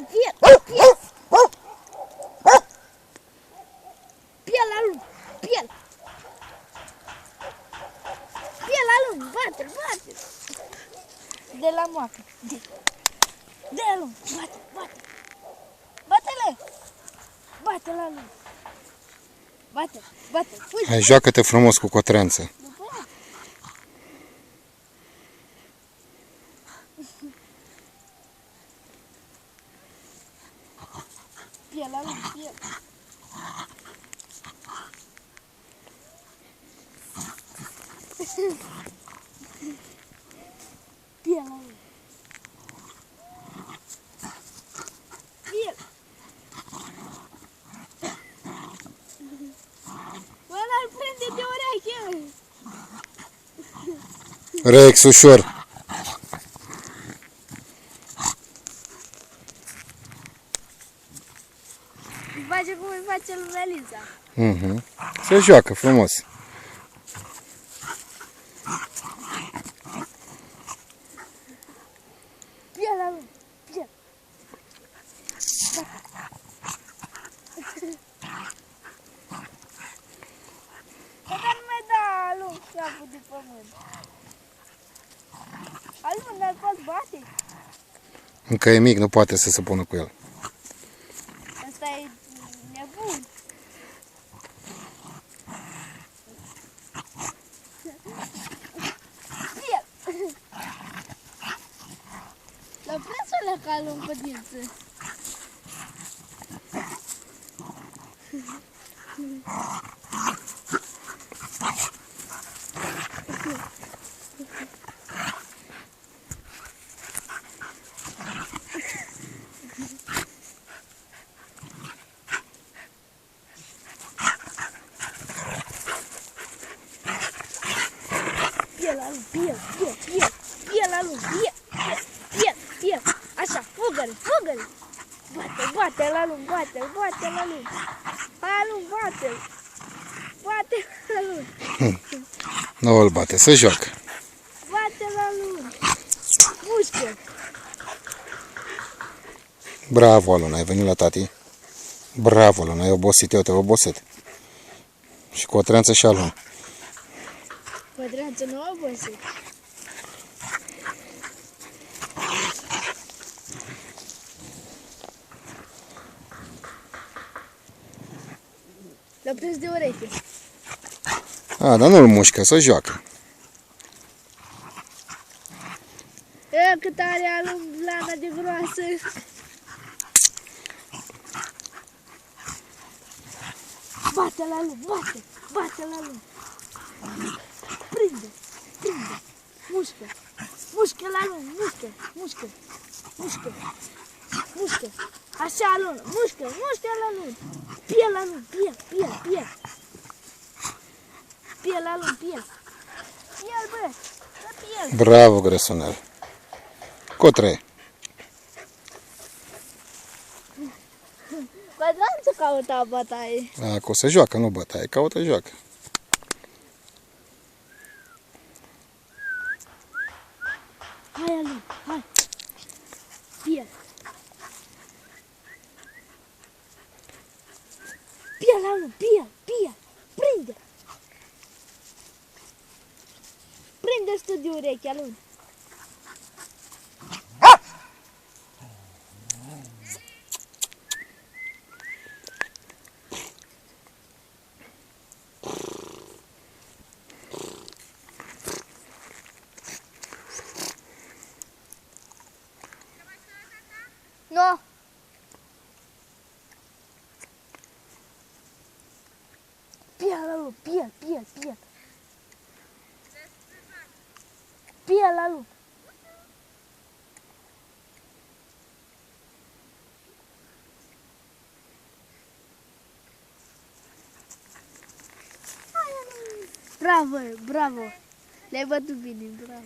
lung, piel, piel. Piel la lung, piel. Piel la lung, bate-l, bate-l. De la moacă. De la lung, bate, bate. Bate-le. Bate la lung. Bate, bate, fugi. Hai, joacă-te frumos cu cotreanță. Piel la lung, piel. Piel la lung. Piel. Bă, l-ar prinde de ureche. Rex, ușor. Îi face cum îi face lui Eliza. Se joacă frumos. Piel la lung, piel. Dar nu mai da lung capul de pământ. Alun, dar poți bate? Încă e mic, nu poate să se pună cu el. Asta e nebun. Piel. Dar vreau să le calăm pe dință. Piel la lung, piel, piel, piel. Piel la lung, piel, piel, piel. Așa, fugă-le, fugă-le. Bate, bate la lung, bate-l, bate la lung. La lung, bate-l. Bate la lung. Nu îl bate, se joacă. Bate la lung. Mușcă. Bravo, Aluna, ai venit la tati. Bravo, Aluna, ai obosit, eu te-ai obosit. Și cotreanță și Aluna. Pădreanță nu obosit. L-a prins de ureche. A, dar nu-l mușcă, se joacă. E, cât are alung lana de groasă. Bate la lung, bate, bate la lung. Prinde, prinde, mușcă, mușcă la lung, mușcă, mușcă, mușcă, mușcă. Așa lung, mușcă, mușcă la lung. Piel la lung, piel, piel, piel. Piel la lung, piel. Piel, bă, dă piel. Bravo, grăsunel. Cotre. Pădreanță cauta bătaie. Acum se joacă, nu bătaie, caută joacă. Hai, alung, hai. Piel. Piel, alung, piel, piel. Prinde. Prinde-ți tu de ureche, alung. No. Piel, alung, piel, piel, piel. Piel, alung. Bravo, bravo. Le-ai bătut bine, bravo.